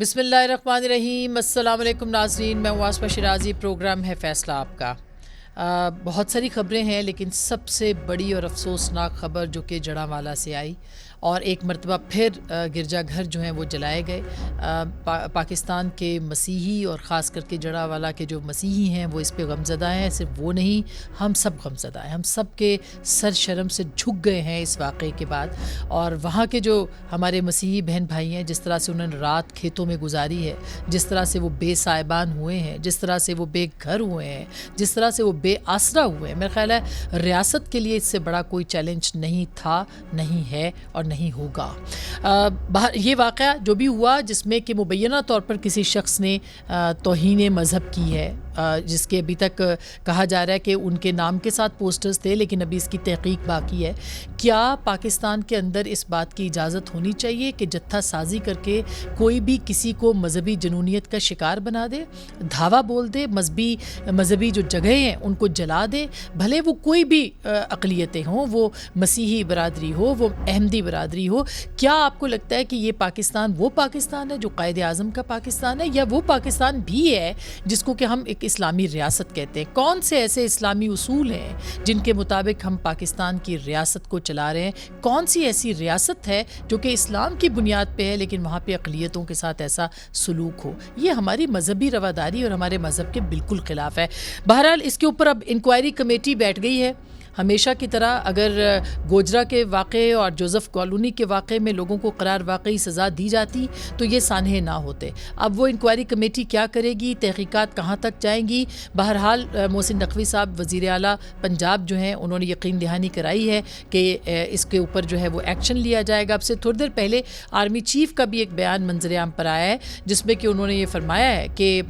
بسم اللہ الرحمن الرحیم۔ السلام علیکم ناظرین، میں ہوں آسمہ شیرازی، پروگرام ہے فیصلہ آپ کا۔ بہت ساری خبریں ہیں لیکن سب سے بڑی اور افسوسناک خبر جو کہ جڑانوالہ سے آئی اور ایک مرتبہ پھر گرجا گھر جو ہیں وہ جلائے گئے۔ پاکستان کے مسیحی اور خاص کر کے جڑانوالہ کے جو مسیحی ہیں وہ اس پہ غمزدہ ہیں۔ صرف وہ نہیں، ہم سب غمزدہ ہیں، ہم سب کے سر شرم سے جھک گئے ہیں اس واقعے کے بعد۔ اور وہاں کے جو ہمارے مسیحی بہن بھائی ہیں، جس طرح سے انہوں نے رات کھیتوں میں گزاری ہے، جس طرح سے وہ بے سائبان ہوئے ہیں، جس طرح سے وہ بے گھر ہوئے ہیں، جس طرح سے وہ بے آسرا ہوئے ہیں، میرا خیال ہے ریاست کے لیے اس سے بڑا کوئی چیلنج نہیں تھا، نہیں ہے اور نہیں ہوگا۔ یہ واقعہ جو بھی ہوا جس میں کہ مبینہ طور پر کسی شخص نے توہین مذہب کی ہے، جس کے ابھی تک کہا جا رہا ہے کہ ان کے نام کے ساتھ پوسٹرز تھے لیکن ابھی اس کی تحقیق باقی ہے۔ کیا پاکستان کے اندر اس بات کی اجازت ہونی چاہیے کہ جتھا سازی کر کے کوئی بھی کسی کو مذہبی جنونیت کا شکار بنا دے، دھاوا بول دے، مذہبی جو جگہیں ہیں ان کو جلا دے، بھلے وہ کوئی بھی اقلیتیں ہوں، وہ مسیحی برادری ہو، وہ احمدی برادری ہو؟ کیا آپ کو لگتا ہے کہ یہ پاکستان وہ پاکستان ہے جو قائد اعظم کا پاکستان ہے، یا وہ پاکستان بھی ہے جس کو کہ ہم ایک اسلامی ریاست کہتے ہیں؟ کون سے ایسے اسلامی اصول ہیں جن کے مطابق ہم پاکستان کی ریاست کو چلا رہے ہیں؟ کون سی ایسی ریاست ہے جو کہ اسلام کی بنیاد پہ ہے لیکن وہاں پہ اقلیتوں کے ساتھ ایسا سلوک ہو؟ یہ ہماری مذہبی رواداری اور ہمارے مذہب کے بالکل خلاف ہے۔ بہرحال اس کے اوپر اب انکوائری کمیٹی بیٹھ گئی ہے۔ ہمیشہ کی طرح اگر گوجرا کے واقعے اور جوزف کالونی کے واقعے میں لوگوں کو قرار واقعی سزا دی جاتی تو یہ سانحے نہ ہوتے۔ اب وہ انکوائری کمیٹی کیا کرے گی، تحقیقات کہاں تک جائیں گی؟ بہرحال محسن نقوی صاحب وزیر اعلیٰ پنجاب جو ہیں انہوں نے یقین دہانی کرائی ہے کہ اس کے اوپر جو ہے وہ ایکشن لیا جائے گا۔ اب سے تھوڑی دیر پہلے آرمی چیف کا بھی ایک بیان منظر عام پر آیا ہے جس میں کہ انہوں نے یہ فرمایا ہے کہ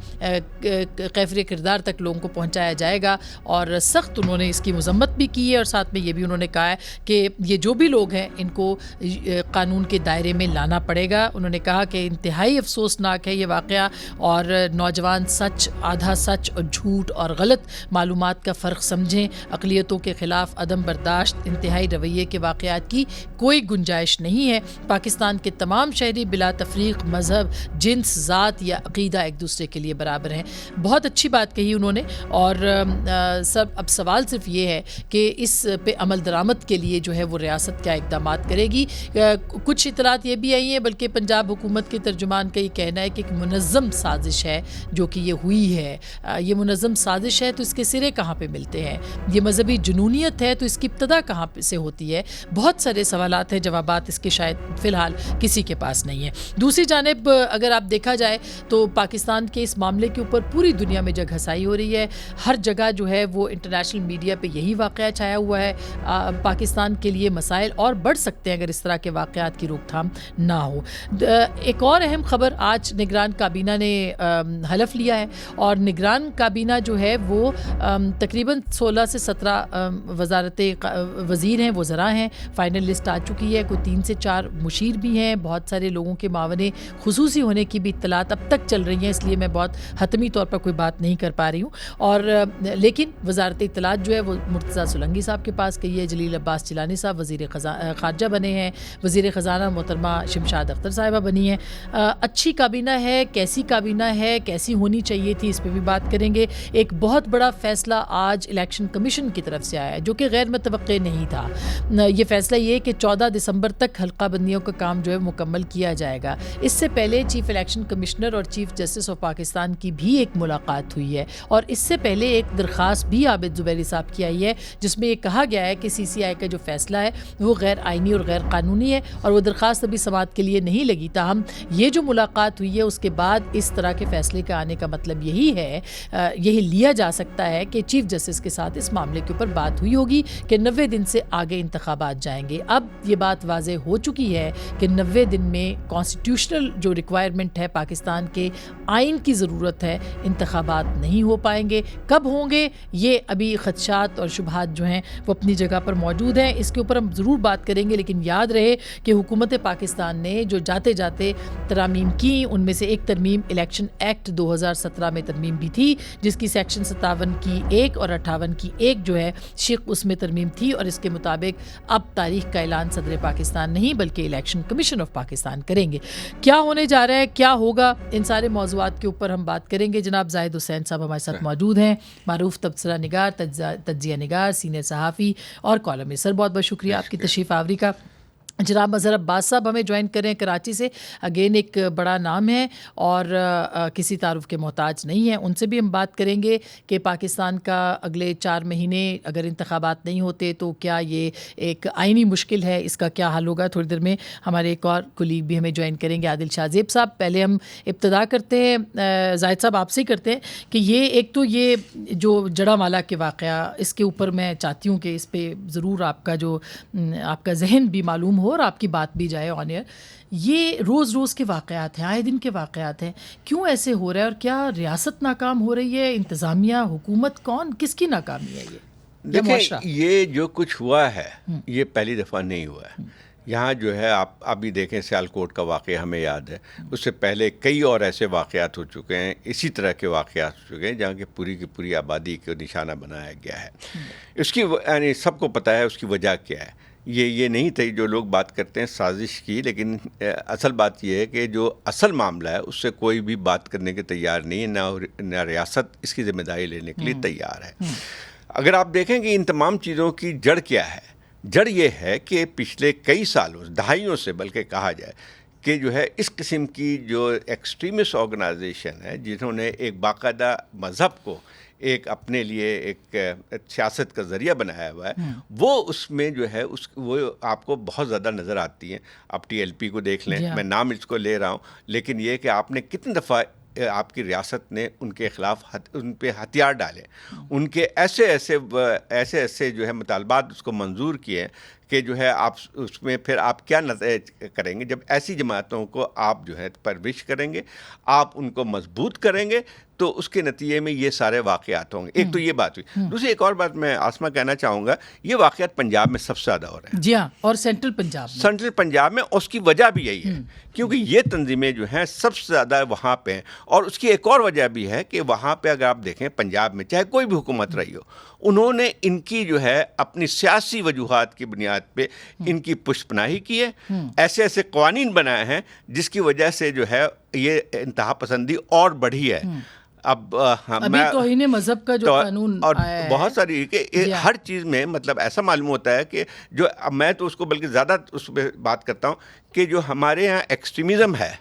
کیفر کردار تک لوگوں کو پہنچایا جائے گا، اور سخت انہوں نے اس کی مذمت بھی کی ہے، اور ساتھ میں یہ بھی انہوں نے کہا ہے کہ یہ جو بھی لوگ ہیں ان کو قانون کے دائرے میں لانا پڑے گا۔ انہوں نے کہا کہ انتہائی افسوسناک ہے یہ واقعہ، اور نوجوان سچ، آدھا سچ اور جھوٹ اور غلط معلومات کا فرق سمجھیں۔ اقلیتوں کے خلاف عدم برداشت، انتہائی رویے کے واقعات کی کوئی گنجائش نہیں ہے۔ پاکستان کے تمام شہری بلا تفریق مذہب، جنس، ذات یا عقیدہ ایک دوسرے کے لیے برابر ہیں۔ بہت اچھی بات کہی انہوں نے، اور اب سوال صرف یہ ہے کہ اس پہ عمل درآمد کے لیے جو ہے وہ ریاست کیا اقدامات کرے گی۔ کچھ اطلاعات یہ بھی آئی ہیں، بلکہ پنجاب حکومت کے ترجمان کا یہ کہنا ہے کہ ایک منظم سازش ہے جو کہ یہ ہوئی ہے۔ یہ منظم سازش ہے تو اس کے سرے کہاں پہ ملتے ہیں؟ یہ مذہبی جنونیت ہے تو اس کی ابتدا کہاں سے ہوتی ہے؟ بہت سارے سوالات ہیں، جوابات اس کے شاید فی الحال کسی کے پاس نہیں ہے۔ دوسری جانب اگر آپ دیکھا جائے تو پاکستان کے اس معاملے کے اوپر پوری دنیا میں جگ ہسائی ہو رہی ہے۔ ہر جگہ جو ہے وہ انٹرنیشنل میڈیا پہ یہی واقعہ چھایا ہوا ہے۔ پاکستان کے لیے مسائل اور بڑھ سکتے ہیں اگر اس طرح کے واقعات کی روک تھام نہ ہو۔ ایک اور اہم خبر، آج نگران کابینہ نے حلف لیا ہے، اور نگران کابینہ جو ہے وہ تقریباً 16 سے 17 وزیر ہیں، وزراء ہیں۔ فائنل لسٹ آ چکی ہے، کوئی 3 سے 4 مشیر بھی ہیں، بہت سارے لوگوں کے معاون خصوصی ہونے کی بھی اطلاعات اب تک چل رہی ہیں، اس لیے میں بہت حتمی طور پر کوئی بات نہیں کر پا رہی ہوں۔ اور لیکن وزارت اطلاعات جو ہے وہ مرتضیٰ سولنگی صاحب کے پاس گئی ہے، جلیل عباس چیلانی صاحب وزیر خارجہ بنے ہیں، وزیر خزانہ محترمہ شمشاد اختر صاحبہ بنی ہیں۔ اچھی کابینہ ہے، کیسی کابینہ ہے، کیسی ہونی چاہیے تھی، اس پہ بھی بات کریں گے۔ ایک بہت بڑا فیصلہ آج الیکشن کمیشن کی طرف سے آیا ہے جو کہ غیر متوقع نہیں تھا۔ یہ فیصلہ یہ کہ 14 دسمبر تک حلقہ بندیوں کا کام جو ہے مکمل کیا جائے گا۔ اس سے پہلے چیف الیکشن کمشنر اور چیف جسٹس آف پاکستان کی بھی ایک ملاقات ہوئی ہے، اور اس سے پہلے ایک درخواست بھی عابد زبیری صاحب کی آئی ہے جس میں یہ کہا گیا ہے کہ سی سی آئی کا جو فیصلہ ہے وہ غیر آئینی اور غیر قانونی ہے، اور وہ درخواست ابھی سماعت کے لیے نہیں لگی۔ تاہم یہ جو ملاقات ہوئی ہے اس کے بعد اس طرح کے فیصلے کا آنے کا مطلب یہی لیا جا سکتا ہے کہ چیف جسٹس کے ساتھ اس معاملے کے اوپر بات ہوئی ہوگی کہ 90 دن سے آگے انتخابات جائیں گے۔ اب یہ بات واضح ہو چکی ہے کہ 90 دن میں کانسٹیٹیوشنل جو ریکوائرمنٹ ہے، پاکستان کے آئین کی ضرورت ہے، انتخابات نہیں ہو پائیں گے۔ کب ہوں گے یہ ابھی خدشات اور شبہات جو ہیں وہ اپنی جگہ پر موجود ہیں. اس کے اوپر ہم ضرور بات کریں گے, لیکن یاد رہے کہ حکومت پاکستان نے جو جاتے جاتے ترامیم کی, ان میں سے ایک ترمیم الیکشن ایکٹ 2017 میں ترمیم بھی تھی, جس کی سیکشن 57 کی 1 اور 58 کی 1 جو ہے شق اس میں ترمیم تھی, اور اس کے مطابق اب تاریخ کا اعلان صدر پاکستان نہیں بلکہ الیکشن کمیشن آف پاکستان کریں گے. کیا ہونے جا رہا ہے, کیا ہوگا, ان سارے موضوعات کے اوپر ہم بات کریں گے. جناب زاہد حسین صاحب ہمارے ساتھ موجود ہیں, معروف تبصرہ نگار, تجزیہ نگار, سینئر صحافی اور کالمنسٹ. سر بہت بہت شکریہ آپ کی تشریف آوری کا. جناب مظہر عباس صاحب ہمیں جوائن کر رہے ہیں کراچی سے, اگین ایک بڑا نام ہے اور کسی تعارف کے محتاج نہیں ہیں. ان سے بھی ہم بات کریں گے کہ پاکستان کا اگلے 4 مہینے اگر انتخابات نہیں ہوتے تو کیا یہ ایک آئینی مشکل ہے, اس کا کیا حل ہوگا. تھوڑی دیر میں ہمارے ایک اور کولیگ بھی ہمیں جوائن کریں گے, عادل شاہ زیب صاحب. پہلے ہم ابتدا کرتے ہیں زاہد صاحب آپ سے ہی کرتے ہیں کہ یہ ایک تو یہ جو جڑاوالا کے واقعہ, اس کے اوپر میں چاہتی ہوں کہ اس پہ ضرور آپ کا جو آپ کا ذہن بھی معلوم ہو اور آپ کی بات بھی جائے آن ایئر. یہ روز روز کے واقعات ہیں, آئے دن کے واقعات ہیں, کیوں ایسے ہو رہا ہے, اور کیا ریاست ناکام ہو رہی ہے, انتظامیہ, حکومت, کون کس کی ناکامی ہے یہ؟ دیکھیں, یہ جو کچھ ہوا ہے یہ پہلی دفعہ نہیں ہوا ہے. یہاں جو ہے آپ ابھی دیکھیں سیالکوٹ کا واقعہ ہمیں یاد ہے, اس سے پہلے کئی اور ایسے واقعات ہو چکے ہیں, اسی طرح کے واقعات ہو چکے ہیں جہاں کہ پوری کی پوری آبادی کو نشانہ بنایا گیا ہے. اس کی یعنی سب کو پتہ ہے اس کی وجہ کیا ہے. یہ نہیں تھی جو لوگ بات کرتے ہیں سازش کی, لیکن اصل بات یہ ہے کہ جو اصل معاملہ ہے اس سے کوئی بھی بات کرنے کے تیار نہیں ہے, نہ ریاست اس کی ذمہ داری لینے کے لیے تیار ہے. اگر آپ دیکھیں کہ ان تمام چیزوں کی جڑ کیا ہے, جڑ یہ ہے کہ پچھلے کئی سالوں, دہائیوں سے بلکہ کہا جائے کہ جو ہے اس قسم کی جو ایکسٹریمسٹ آرگنائزیشن ہے, جنہوں نے ایک باقاعدہ مذہب کو ایک اپنے لیے ایک سیاست کا ذریعہ بنایا ہوا ہے, وہ اس میں جو ہے وہ آپ کو بہت زیادہ نظر آتی ہیں. آپ ٹی ایل پی کو دیکھ لیں, میں نام اس کو لے رہا ہوں, لیکن یہ کہ آپ نے کتنی دفعہ آپ کی ریاست نے ان کے خلاف ان پہ ہتھیار ڈالے, ان کے ایسے جو ہے مطالبات اس کو منظور کیے کہ جو ہے آپ اس میں پھر آپ کیا کریں گے. جب ایسی جماعتوں کو آپ جو ہے پرورش کریں گے, آپ ان کو مضبوط کریں گے, تو اس کے نتیجے میں یہ سارے واقعات ہوں گے. ایک تو یہ بات ہوئی. دوسری ایک اور بات میں آسما کہنا چاہوں گا, یہ واقعات پنجاب میں سب سے زیادہ ہو رہے ہیں. جی ہاں, اور سینٹرل پنجاب میں, اس کی وجہ بھی یہی ہے کیونکہ یہ تنظیمیں جو ہیں سب سے زیادہ وہاں پہ ہیں. اور اس کی ایک اور وجہ بھی ہے کہ وہاں پہ اگر آپ دیکھیں پنجاب میں چاہے کوئی بھی حکومت رہی ہو, انہوں نے ان کی جو ہے اپنی سیاسی وجوہات کی بنیاد پہ ان کی پشت پناہی کی ہے. ایسے قوانین بنائے ہیں جس کی وجہ سے جو ہے یہ انتہا پسندی اور بڑھی ہے. اب توہین مذہب کا جو قانون اور بہت ساری کہ ہر چیز میں مطلب ایسا معلوم ہوتا ہے کہ جو میں تو اس کو بلکہ زیادہ اس پہ بات کرتا ہوں کہ جو ہمارے یہاں ایکسٹریمزم ہے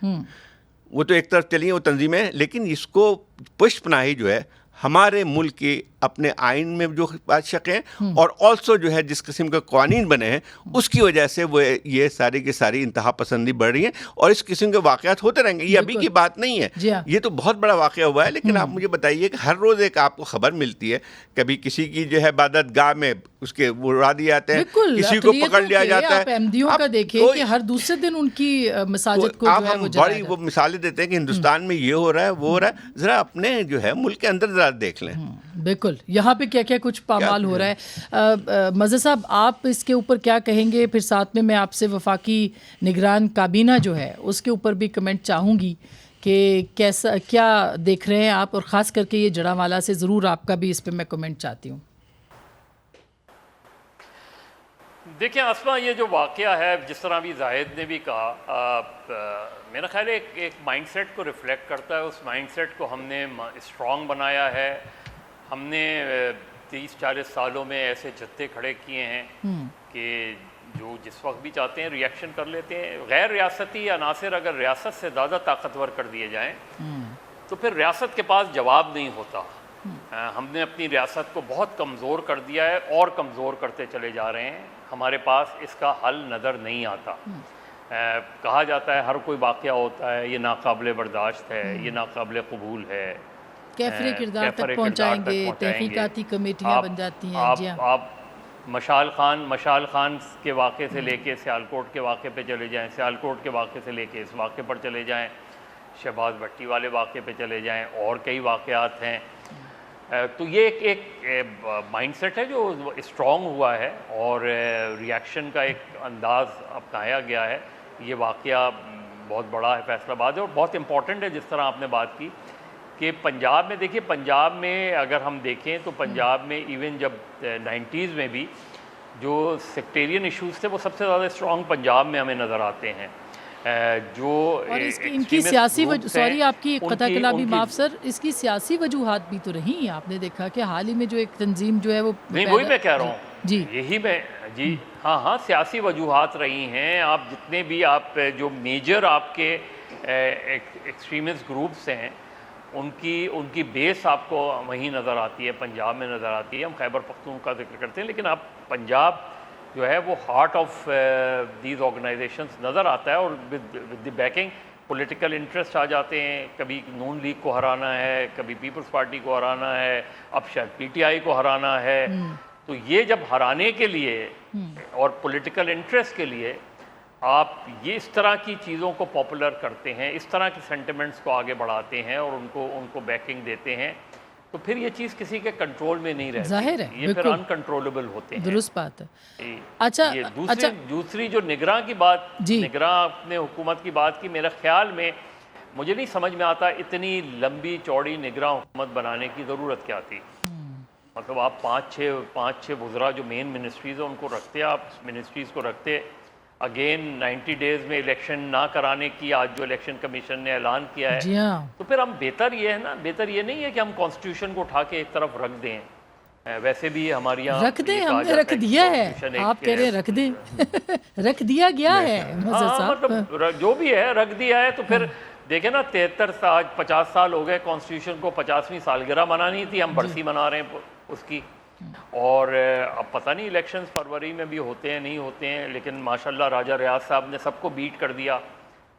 وہ تو ایک طرف چلیے وہ تنظیمیں, لیکن اس کو پشت پناہی جو ہے ہمارے ملک کی اپنے آئین میں جو بادشاہ ہیں اور آلسو جو ہے جس قسم کے قوانین بنے ہیں اس کی وجہ سے وہ یہ ساری کی ساری انتہا پسندی بڑھ رہی ہیں, اور اس قسم کے واقعات ہوتے رہیں گے. یہ ابھی کی بات نہیں ہے, یہ تو بہت بڑا واقعہ ہوا ہے. لیکن آپ مجھے بتائیے کہ ہر روز ایک آپ کو خبر ملتی ہے, کبھی کسی کی جو ہے عبادت گاہ میں اس کے اڑا دیے جاتے ہیں, کسی کو پکڑ لیا جاتا ہے. آپ احمدیوں کا دیکھیں کہ ہر دوسرے دن ان کی مساجد کو جو ہے وہ بڑی وہ مثالیں دیتے ہیں کہ ہندوستان میں یہ ہو رہا ہے وہ ہو رہا ہے. ذرا اپنے جو ہے ملک کے اندر ذرا دیکھ لیں. بالکل, یہاں پہ کیا کیا کچھ پامال ہو رہا ہے. مظہر صاحب آپ اس کے اوپر کیا کہیں گے؟ پھر ساتھ میں آپ سے وفاقی نگران کابینہ جو ہے اس کے اوپر بھی کمنٹ چاہوں گی کہ کیسا کیا دیکھ رہے ہیں آپ, اور خاص کر کے یہ جڑاوالا سے ضرور آپ کا بھی اس پہ میں کمنٹ چاہتی ہوں. دیکھیں اسما, یہ جو واقعہ ہے جس طرح بھی زاہد نے بھی کہا, میرا خیال ہے ایک مائنڈ سیٹ کو ریفلیکٹ کرتا ہے. اس مائنڈ سیٹ کو ہم نے اسٹرانگ بنایا ہے. ہم نے 30-40 سالوں میں ایسے جتھے کھڑے کیے ہیں کہ جو جس وقت بھی چاہتے ہیں ریئیکشن کر لیتے ہیں. غیر ریاستی عناصر اگر ریاست سے زیادہ طاقتور کر دیے جائیں تو پھر ریاست کے پاس جواب نہیں ہوتا. ہم نے اپنی ریاست کو بہت کمزور کر دیا ہے اور کمزور کرتے چلے جا رہے ہیں. ہمارے پاس اس کا حل نظر نہیں آتا. کہا جاتا ہے ہر کوئی واقعہ ہوتا ہے یہ ناقابل برداشت ہے, یہ ناقابل قبول ہے, کیفر کردار تک پہنچائیں گے, تحقیقاتی کمیٹیاں بن جاتی ہیں. جی آپ مشال خان کے واقعے سے لے کے سیالکوٹ کے واقعے پہ چلے جائیں, سیالکوٹ کے واقعے سے لے کے اس واقعے پر چلے جائیں, شہباز بھٹی والے واقعے پہ چلے جائیں, اور کئی واقعات ہیں. تو یہ ایک مائنڈ سیٹ ہے جو اسٹرانگ ہوا ہے اور ریئیکشن کا ایک انداز اپنایا گیا ہے. یہ واقعہ بہت بڑا ہے فیصل آباد ہے اور بہت امپورٹنٹ ہے. جس طرح آپ نے بات کی کہ پنجاب میں دیکھیے, پنجاب میں اگر ہم دیکھیں تو پنجاب میں ایون جب 90s میں بھی جو سیکٹیرین ایشوز تھے وہ سب سے زیادہ اسٹرانگ پنجاب میں ہمیں نظر آتے ہیں. جو اور ان کی سیاسی سوری آپ کی قطع کلام معاف سر, اس کی سیاسی وجوہات بھی تو رہی ہیں. آپ نے دیکھا کہ حال ہی میں جو ایک تنظیم جو ہے وہ نہیں, وہی میں کہہ رہا ہوں, جی یہی میں جی ہاں سیاسی وجوہات رہی ہیں. آپ جتنے بھی آپ جو میجر آپ کے ایکسٹریمسٹ گروپس ہیں ان کی بیس آپ کو وہیں نظر آتی ہے, پنجاب میں نظر آتی ہے. ہم خیبر پختونخوا کا ذکر کرتے ہیں لیکن آپ پنجاب جو ہے وہ ہارٹ آف دیز آرگنائزیشنس نظر آتا ہے. اور with the backing political interest آ جاتے ہیں. کبھی نون لیگ کو ہرانا ہے, کبھی پیپلز پارٹی کو ہرانا ہے, اب شاید پی ٹی آئی کو ہرانا ہے. تو یہ جب ہرانے کے لیے اور پولیٹیکل انٹرسٹ کے لیے آپ یہ اس طرح کی چیزوں کو پاپولر کرتے ہیں, اس طرح کے سینٹیمنٹس کو آگے بڑھاتے ہیں اور ان کو بیکنگ دیتے ہیں, تو پھر یہ چیز کسی کے کنٹرول میں نہیں رہتی. ظاہر ہے, یہ پھر انکنٹرولبل ہوتے ہیں. درست بات ہے. اچھا, دوسری جو نگراں کی بات, نگراں اپنے حکومت کی بات کی, میرے خیال میں مجھے نہیں سمجھ میں آتا اتنی لمبی چوڑی نگراں حکومت بنانے کی ضرورت کیا تھی. مطلب آپ پانچ چھ وزراء جو مین منسٹریز ہیں ان کو رکھتے, آپ منسٹریز کو رکھتے. اگین 90 ڈیز میں الیکشن نہ کرانے کی آج جو الیکشن کمیشن نے اعلان کیا ہے, جی ہاں, تو پھر ہم بہتر یہ ہے نا, بہتر یہ نہیں ہے کہ ہم کانسٹیٹیوشن کو اٹھا کے ایک طرف رکھ دیں. ویسے بھی ہماری یہاں رکھ دیں, ہم نے رکھ دیا ہے. آپ کہہ رہے ہیں رکھ دیں, رکھ دیا گیا ہے. مطلب جو بھی ہے رکھ دیا ہے. تو پھر دیکھیں نا 50 سال ہو گئے کانسٹیٹیوشن کو, 50ویں سالگرہ منانی تھی, ہم برسی منا رہے ہیں اس کی. اور اب پتہ نہیں الیکشنز فروری میں بھی ہوتے ہیں نہیں ہوتے ہیں, لیکن ماشاءاللہ راجہ ریاض صاحب نے سب کو بیٹ کر دیا.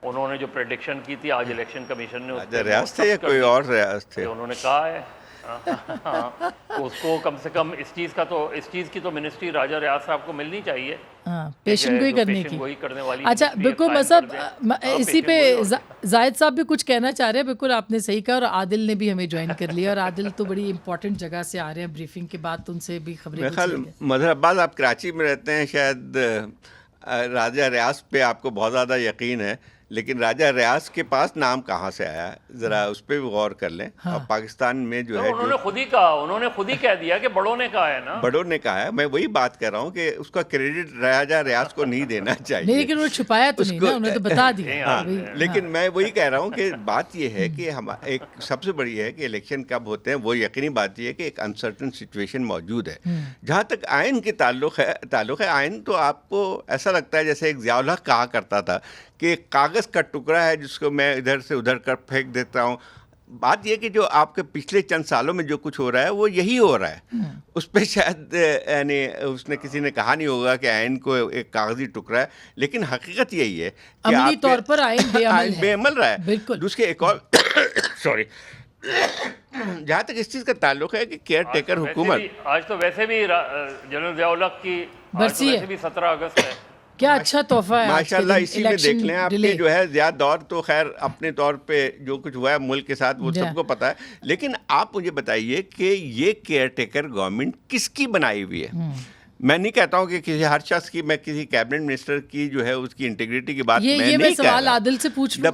انہوں نے جو پریڈکشن کی تھی آج الیکشن کمیشن نے راجہ ریاض تھے یا کوئی اور ریاض تھے, انہوں نے کہا ہے اس کو کم سے کم اس چیز کی تو منسٹری راجہ ریاض صاحب کو ملنی چاہیے, پیشن گوئی کرنے کی. والی. اچھا بالکل مصعب, اسی پہ زاہد صاحب بھی کچھ کہنا چاہ رہے ہیں. بالکل آپ نے صحیح کہا, اور عادل نے بھی ہمیں جوائن کر لیا, اور عادل تو بڑی امپورٹنٹ جگہ سے آ رہے ہیں بریفنگ کے بعد, ان سے بھی خبریں. میرے خیال مظہر عباس آپ کراچی میں رہتے ہیں, شاید راجہ ریاض پہ آپ کو بہت زیادہ یقین ہے, لیکن راجہ ریاض کے پاس نام کہاں سے آیا, ذرا اس پہ بھی غور کر لیں. اور پاکستان میں جو ہے انہوں نے خود ہی کہہ دیا کہ بڑوں نے کہا ہے نا, بڑوں نے کہا ہے. میں وہی بات کر رہا ہوں کہ اس کا کریڈٹ راجہ ریاض کو نہیں دینا چاہیے. لیکن وہ چھپایا تو نہیں نا, انہوں نے تو بتا دیا. لیکن میں وہی کہہ رہا ہوں کہ بات یہ ہے کہ ہم ایک سب سے بڑی ہے کہ الیکشن کب ہوتے ہیں, وہ یقینی بات یہ ہے کہ ایک انسرٹن سچویشن موجود ہے. جہاں تک آئین کے تعلق ہے آئین, تو آپ کو ایسا لگتا ہے جیسے ایک ضیاء الحق کہا کرتا تھا کہ ایک کاغذ کا ٹکڑا ہے جس کو میں ادھر سے ادھر کر پھینک دیتا ہوں. بات یہ کہ جو آپ کے پچھلے چند سالوں میں جو کچھ ہو رہا ہے وہ یہی ہو رہا ہے. اس پہ شاید یعنی اس نے کسی نے کہا نہیں ہوگا کہ آئین کو ایک کاغذی ٹکڑا ہے, لیکن حقیقت یہی ہے کہ عملی طور پر آئین بے عمل رہا ہے. بالکل. دوسرے ایک اور سوری, جہاں تک اس چیز کا تعلق ہے کہ کیئر ٹیکر حکومت, آج تو ویسے بھی جنرل ضیاء الحق کی برسی ہے, 17 اگست ہے. کیا اچھا تحفہ ہے ماشاءاللہ. اسی میں دیکھ لیں آپ کے جو ہے زیادہ دور تو خیر اپنے طور پہ جو کچھ ہوا ہے ملک کے ساتھ وہ سب کو پتہ ہے, لیکن آپ مجھے بتائیے کہ یہ کیئر ٹیکر گورنمنٹ کس کی بنائی ہوئی ہے. میں نہیں کہتا ہوں کہ کسی ہر شخص کی, میں کسی کیبنٹ منسٹر کی جو ہے اس کی انٹیگریٹی کی بات میں نہیں کہہ رہا. سوال عادل سے پوچھ لوں,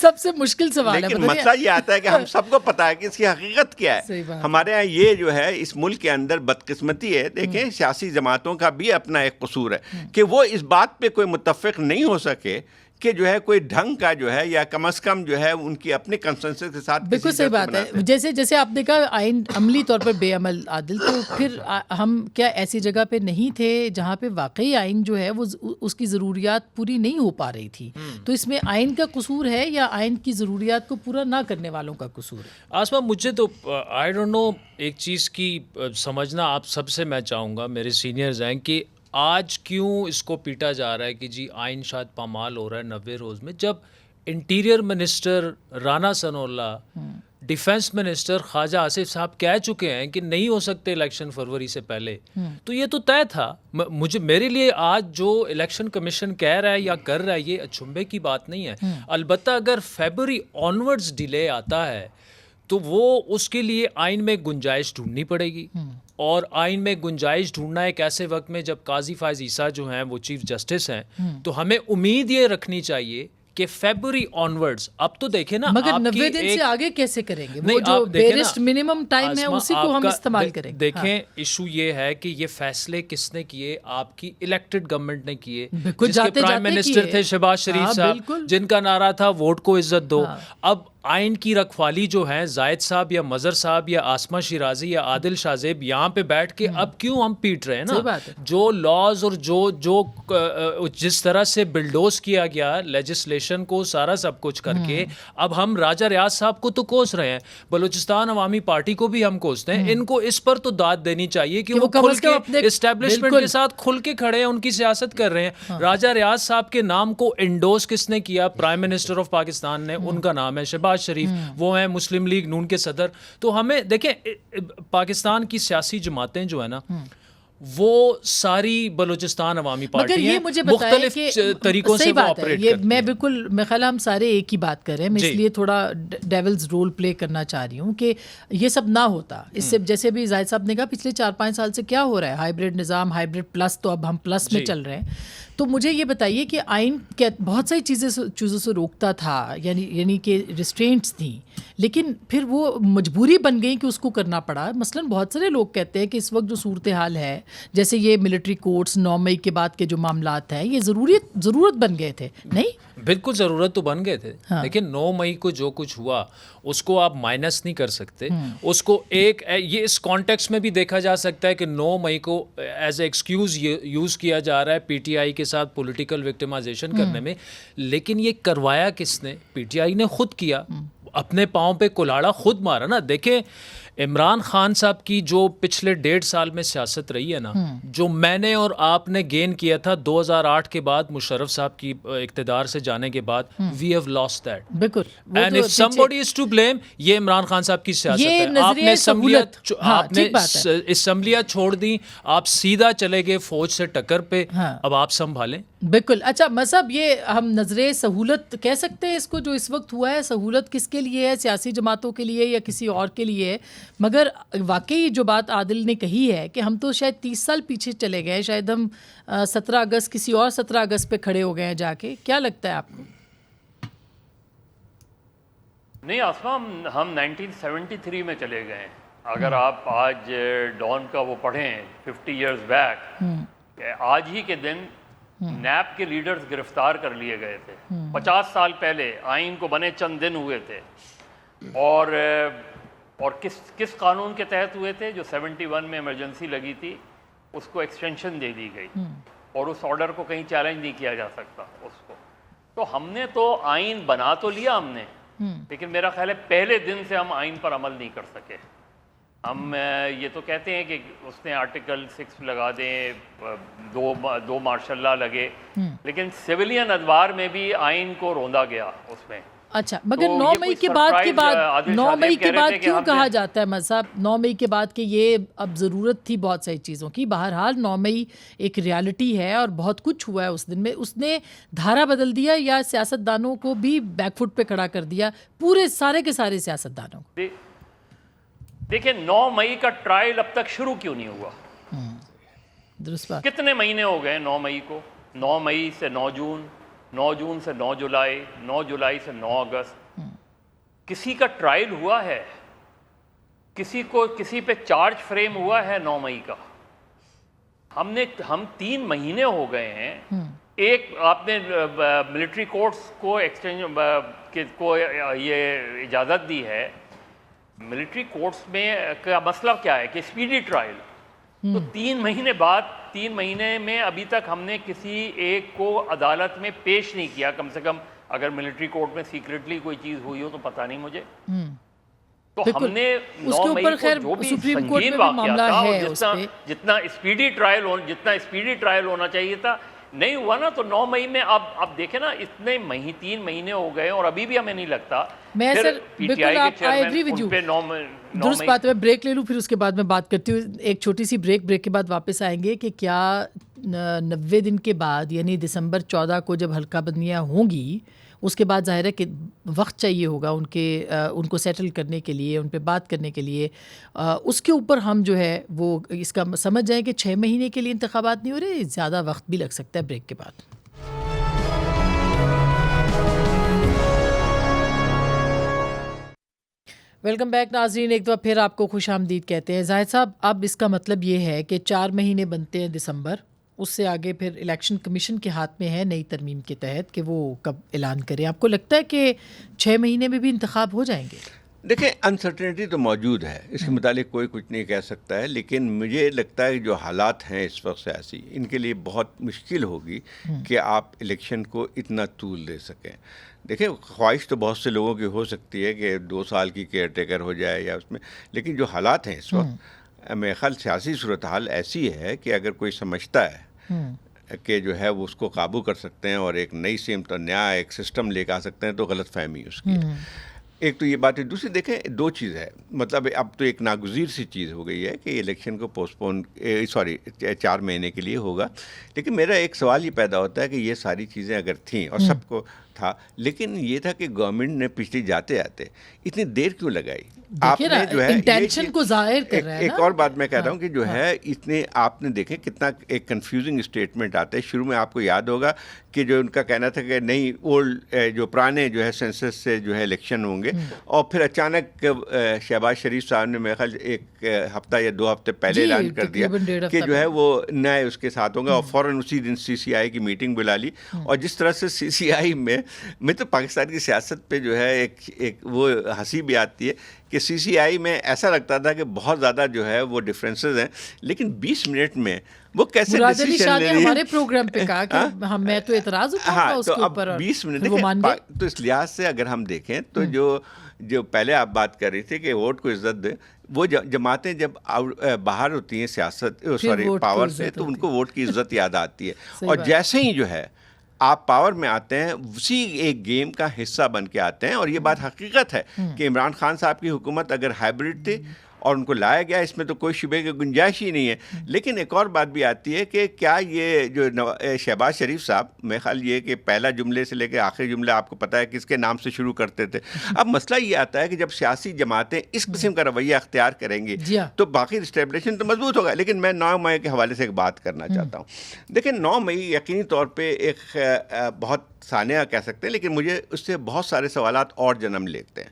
سب سے مشکل سوال ہے. لیکن مسئلہ یہ آتا ہے کہ ہم سب کو پتا ہے کہ اس کی حقیقت کیا ہے. ہمارے یہاں یہ جو ہے اس ملک کے اندر بدقسمتی ہے. دیکھیں سیاسی جماعتوں کا بھی اپنا ایک قصور ہے کہ وہ اس بات پہ کوئی متفق نہیں ہو سکے کہ جو ہے کوئی ڈھنگ کا جو ہے یا کم از کم جو ہے ان کی اپنے کنسنسس کے ساتھ. بالکل صحیح بات ہے. جیسے آپ نے کہا آئین عملی طور پر بے عمل, عادل, تو پھر ہم کیا ایسی جگہ پہ نہیں تھے جہاں پہ واقعی آئین جو ہے وہ اس کی ضروریات پوری نہیں ہو پا رہی تھی؟ تو اس میں آئین کا قصور ہے یا آئین کی ضروریات کو پورا نہ کرنے والوں کا قصور ہے؟ آسما مجھے تو آئی ڈونٹ نو, ایک چیز کی سمجھنا آپ سب سے میں چاہوں گا, میرے سینئرز ہیں, کہ آج کیوں اس کو پیٹا جا رہا ہے کہ جی آئین شاید پامال ہو رہا ہے 90 روز میں, جب انٹیریئر منسٹر رانا ثناء اللہ, ڈیفنس منسٹر خواجہ آصف صاحب کہہ چکے ہیں کہ نہیں ہو سکتے الیکشن فروری سے پہلے. تو یہ تو طے تھا. میرے لیے آج جو الیکشن کمیشن کہہ رہا ہے یا کر رہا ہے یہ اچھمبے کی بات نہیں ہے. البتہ اگر فیبرری آنورڈز ڈیلے آتا ہے تو وہ اس کے لیے آئین میں گنجائش ڈھونڈنی پڑے گی، اور آئین میں گنجائش ڈھونڈنا ایک ایسے وقت میں جب قاضی فائز عیسیٰ جو ہیں وہ چیف جسٹس ہیں، تو ہمیں امید یہ رکھنی چاہیے کہ فیبروری آنورڈز، اب تو دیکھیں نا، مگر 90 دن سے آگے کیسے کریں گے؟ وہ جو آپ دیکھیں نا، بیرسٹ منیمم ٹائم ہے اسی کو ہم استعمال کریں گے۔ دیکھیں ایشو یہ ہے کہ یہ فیصلے کس نے کیے؟ آپ کی الیکٹڈ گورنمنٹ نے کیے، بالکل، جس کے جاتے پرائم جاتے منسٹر کیے۔ تھے شہباز شریف صاحب، بالکل۔ جن کا نعرہ تھا ووٹ کو عزت دو۔ اب آئین کی رکھوالی جو ہے زائد صاحب یا مظہر صاحب یا آسمہ شیرازی یا عادل شاہ زیب یہاں پہ بیٹھ کے اب کیوں ہم پیٹ رہے ہیں نا؟ جو لاز اور جو جس طرح سے بلڈوز کیا گیا لیجسلیشن کو سارا سب کچھ کر کے، اب ہم راجہ ریاض صاحب کو تو کوس رہے ہیں، بلوچستان عوامی پارٹی کو بھی ہم کوستے ہیں۔ ان کو اس پر تو داد دینی چاہیے کہ وہ کھل کے اسٹیبلشمنٹ کے ساتھ کھل کے کھڑے ہیں، ان کی سیاست کر رہے ہیں۔ راجہ ریاض صاحب کے نام کو انڈوز کس نے کیا؟ پرائم منسٹر آف پاکستان نے، ان کا نام ہے شہباز شریف، وہ ہیں مسلم لیگ نون کے صدر۔ تو ہمیں دیکھیں پاکستان کی سیاسی جماعتیں جو ہے نا، وہ ساری بلوچستان عوامی پارٹی ہیں، مختلف طریقوں سے وہ آپریٹ کرتی ہیں۔ میں بالکل، میں خیال ہم سارے ایک ہی بات کر رہے ہیں، میں اس لیے تھوڑا ڈیولز رول پلے کرنا چاہ رہی ہوں کہ یہ سب نہ ہوتا۔ اس سے جیسے بھی زاہد صاحب نے کہا پچھلے 4-5 سال سے کیا ہو رہا ہے، ہائیبرڈ نظام، ہائیبرڈ پلس، تو اب ہم پلس میں چل رہے ہیں۔ تو مجھے یہ بتائیے کہ آئین بہت ساری چیزوں سے روکتا تھا، یعنی کہ ریسٹرینٹس تھیں، لیکن پھر وہ مجبوری بن گئی کہ اس کو کرنا پڑا۔ مثلاً بہت سارے لوگ کہتے ہیں کہ اس وقت جو صورتحال ہے، جیسے یہ ملٹری کورٹس 9 مئی کے بعد کے جو معاملات ہیں، یہ ضرورت بن گئے تھے، نہیں؟ بالکل ضرورت تو بن گئے تھے، لیکن 9 مئی کو جو کچھ ہوا اس کو آپ مائنس نہیں کر سکتے۔ اس کو یہ اس کانٹیکس میں بھی دیکھا جا سکتا ہے کہ 9 مئی کو ایز اے ایکسکیوز یوز کیا جا رہا ہے پی ٹی آئی کے ساتھ پولیٹیکل وکٹمائزیشن کرنے میں، لیکن یہ کروایا کس نے؟ پی ٹی آئی نے خود کیا، اپنے پاؤں پہ کلاڑا خود مارا نا۔ دیکھیں عمران خان صاحب کی جو پچھلے 1.5 سال میں سیاست رہی ہے نا، جو میں نے اور آپ نے گین کیا تھا 2008 کے بعد مشرف صاحب کی اقتدار سے جانے کے بعد، وی ہیو لاسٹ دیٹ۔ بالکل، and if somebody is to blame، یہ عمران خان صاحب کی سیاست ہے۔ آپ نے اسمبلیاں چھوڑ دی، آپ سیدھا چلے گئے فوج سے ٹکر پہ، اب آپ سنبھالیں۔ بالکل۔ اچھا مصعب، یہ ہم نظر سہولت کہہ سکتے ہیں اس کو جو اس وقت ہوا ہے؟ سہولت کس کے لیے ہے؟ سیاسی جماعتوں کے لیے یا کسی اور کے لیے ہے؟ مگر واقعی جو بات عادل نے کہی ہے کہ ہم تو شاید 30 سال پیچھے چلے گئے، شاید ہم 17 اگست کسی اور 17 اگست پہ کھڑے ہو گئے ہیں جا کے۔ کیا لگتا ہے آپ کو؟ نہیں آسما، ہم 1973 میں چلے گئے ہیں۔ اگر آپ آج ڈان کا وہ پڑھیں 50 ایئرز بیک، آج ہی کے دن نیب کے لیڈرز گرفتار کر لیے گئے تھے۔ 50 سال پہلے آئین کو بنے چند دن ہوئے تھے، اور کس قانون کے تحت ہوئے تھے؟ جو 71 میں ایمرجنسی لگی تھی، اس کو ایکسٹینشن دے دی گئی، اور اس آرڈر کو کہیں چیلنج نہیں کیا جا سکتا اس کو۔ تو ہم نے تو آئین بنا تو لیا ہم نے، لیکن میرا خیال ہے پہلے دن سے ہم آئین پر عمل نہیں کر سکے۔ ہم یہ تو کہتے ہیں کہ اس نے آرٹیکل 6 لگا دیں، دو مارشل لا لگے، لیکن سویلین ادوار میں بھی آئین کو روندا گیا اس میں۔ اچھا، مگر 9 مئی کے بعد 9 مئی کے بعد کیوں کہا جاتا ہے مذہب 9 مئی کے بعد کہ یہ اب ضرورت تھی بہت ساری چیزوں کی؟ بہرحال 9 مئی ایک ریالٹی ہے اور بہت کچھ ہوا ہے اس دن میں۔ اس نے دھارا بدل دیا یا سیاستدانوں کو بھی بیک فٹ پہ کھڑا کر دیا، پورے سارے کے سارے سیاستدانوں کو؟ دیکھیں 9 مئی کا ٹرائل اب تک شروع کیوں نہیں ہوا؟ درست بات۔ کتنے مہینے ہو گئے 9 مئی کو؟ 9 مئی سے 9 جون، 9 جون سے 9 جولائی، 9 جولائی سے 9 اگست۔ کسی کا ٹرائل ہوا ہے؟ کسی پہ چارج فریم ہوا ہے 9 مئی کا؟ ہم 3 مہینے ہو گئے ہیں۔ ایک آپ نے ملٹری کورٹس کو کو یہ اجازت دی ہے۔ ملٹری کورٹس میں کا مسئلہ کیا ہے کہ اسپیڈی ٹرائل، تو 3 مہینے بعد 3 مہینے میں ابھی تک ہم نے کسی ایک کو عدالت میں پیش نہیں کیا۔ کم سے کم اگر ملٹری کورٹ میں سیکریٹلی کوئی چیز ہوئی ہو تو پتہ نہیں مجھے۔ تو ہم نے 9 مئی کو جو بھی سنگین واقعہ تھا، جتنا اسپیڈی ٹرائل ہونا چاہیے تھا نہیں ہوا نا، تو 9 مئی میں اب دیکھیں نا، اتنے 3 مہینے ہو گئے اور ابھی بھی ہمیں نہیں لگتا۔ میں سر بالکل آپ آئی ایگری ود یو، درست بات ہے۔ میں بریک لے لوں، پھر اس کے بعد میں بات کرتی ہوں، ایک چھوٹی سی بریک کے بعد واپس آئیں گے کہ کیا 90 دن کے بعد یعنی دسمبر 14 کو جب حلقہ بندیاں ہوں گی اس کے بعد ظاہر ہے کہ وقت چاہیے ہوگا ان کو سیٹل کرنے کے لیے, ان پہ بات کرنے کے لیے. اس کے اوپر ہم جو ہے وہ اس کا سمجھ جائیں کہ 6 مہینے کے لیے انتخابات نہیں ہو رہے, زیادہ وقت بھی لگ سکتا ہے بریک کے بعد. ویلکم بیک ناظرین, ایک دفعہ پھر آپ کو خوش آمدید کہتے ہیں. زاہد صاحب, اب اس کا مطلب یہ ہے کہ 4 مہینے بنتے ہیں دسمبر, اس سے آگے پھر الیکشن کمیشن کے ہاتھ میں ہے نئی ترمیم کے تحت کہ وہ کب اعلان کرے. آپ کو لگتا ہے کہ 6 مہینے میں بھی انتخاب ہو جائیں گے؟ دیکھیں, انسرٹنٹی تو موجود ہے, اس کے متعلق کوئی کچھ نہیں کہہ سکتا ہے, لیکن مجھے لگتا ہے کہ جو حالات ہیں اس وقت سیاسی, ان کے لیے بہت مشکل ہوگی کہ آپ الیکشن کو اتنا طول دے سکیں. دیکھیں, خواہش تو بہت سے لوگوں کی ہو سکتی ہے کہ 2 سال کی کیئر ٹیکر ہو جائے یا اس میں, لیکن جو حالات ہیں اس وقت, میرے خیال سیاسی صورتحال ایسی ہے کہ اگر کوئی سمجھتا ہے کہ جو ہے وہ اس کو قابو کر سکتے ہیں اور ایک نئی سمت اور نیا ایک سسٹم لے کے آ سکتے ہیں, تو غلط فہمی اس کی ہے. ایک تو یہ بات ہے. دوسری دیکھیں, 2 چیز ہے, مطلب اب تو ایک ناگزیر سی چیز ہو گئی ہے کہ الیکشن کو پوسٹ 4 مہینے کے لیے ہوگا, لیکن میرا ایک سوال یہ پیدا ہوتا ہے کہ یہ ساری چیزیں اگر تھیں اور سب کو تھا, لیکن یہ تھا کہ گورنمنٹ نے پچھلی جاتے آتے اتنی دیر کیوں لگائی؟ آپ نے جو ہے انٹینشن کو ظاہر کر رہا ہے. ایک اور بات میں کہہ رہا ہوں کہ جو ہے اتنے, آپ نے دیکھیں کتنا ایک کنفیوزنگ اسٹیٹمنٹ آتا ہے. شروع میں آپ کو یاد ہوگا کہ جو ان کا کہنا تھا کہ نہیں, اولڈ جو پرانے جو ہے سینسس سے جو ہے الیکشن ہوں گے, اور پھر اچانک شہباز شریف صاحب نے میرے خیال 1 ہفتہ یا 2 ہفتے پہلے اعلان کر دیا کہ جو ہے وہ نئے اس کے ساتھ ہوں گے, اور فوراً اسی دن CCI کی میٹنگ بلا لی. اور جس طرح سے CCI میں تو پاکستان کی سیاست پہ جو ہے ایک وہ ہنسی بھی آتی ہے کہ CCI میں ایسا لگتا تھا کہ بہت زیادہ جو ہے وہ ڈفرینسز ہیں, لیکن 20 منٹ میں وہ کیسے ڈیسیژن لے رہی ہے. ہمارے پروگرام پہ کہا کہ میں تو اعتراض اٹھاؤں گا اس کے اوپر, اور 20 منٹ تو اس لحاظ سے اگر ہم دیکھیں تو جو پہلے آپ بات کر رہی تھی کہ ووٹ کو عزت دیں, وہ جماعتیں جب باہر ہوتی ہیں سیاست پاور سے, تو ان کو ووٹ کی عزت یاد آتی ہے. اور جیسے ہی جو ہے آپ پاور میں آتے ہیں, اسی ایک گیم کا حصہ بن کے آتے ہیں. اور یہ بات حقیقت ہے کہ عمران خان صاحب کی حکومت اگر ہائبرڈ تھی اور ان کو لایا گیا, اس میں تو کوئی شبہ کی گنجائش ہی نہیں ہے. لیکن ایک اور بات بھی آتی ہے کہ کیا یہ جو شہباز شریف صاحب, میرے خیال یہ کہ پہلا جملے سے لے کے آخری جملہ آپ کو پتہ ہے کس کے نام سے شروع کرتے تھے. اب مسئلہ یہ آتا ہے کہ جب سیاسی جماعتیں اس قسم کا رویہ اختیار کریں گی تو باقی اسٹیبلشمنٹ تو مضبوط ہوگا. لیکن میں 9 مئی کے حوالے سے ایک بات کرنا چاہتا ہوں. دیکھیں, 9 مئی یقینی طور پہ ایک بہت سانحہ کہہ سکتے ہیں, لیکن مجھے اس سے بہت سارے سوالات اور جنم لیتے ہیں.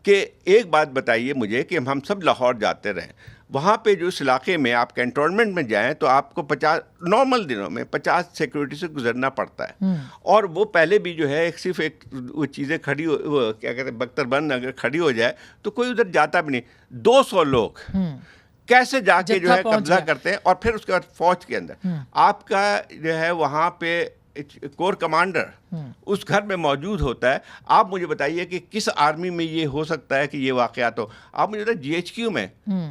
کہ ایک بات بتائیے مجھے کہ ہم سب لاہور جاتے رہیں, وہاں پہ جو اس علاقے میں آپ کینٹونمنٹ میں جائیں تو آپ کو 50 نارمل دنوں میں 50 سیکورٹی سے گزرنا پڑتا ہے. اور وہ پہلے بھی جو ہے صرف ایک وہ چیزیں کھڑی وہ کیا کہتے ہیں بختر بند اگر کھڑی ہو جائے تو کوئی ادھر جاتا بھی نہیں. 200 لوگ کیسے جا کے جو ہے قبضہ کرتے ہیں, اور پھر اس کے بعد فوج کے اندر آپ کا جو ہے وہاں پہ کور کمانڈر اس گھر میں موجود ہوتا ہے. آپ مجھے بتائیے کہ کس آرمی میں یہ ہو سکتا ہے کہ یہ واقعات ہو. آپ مجھے بتائیے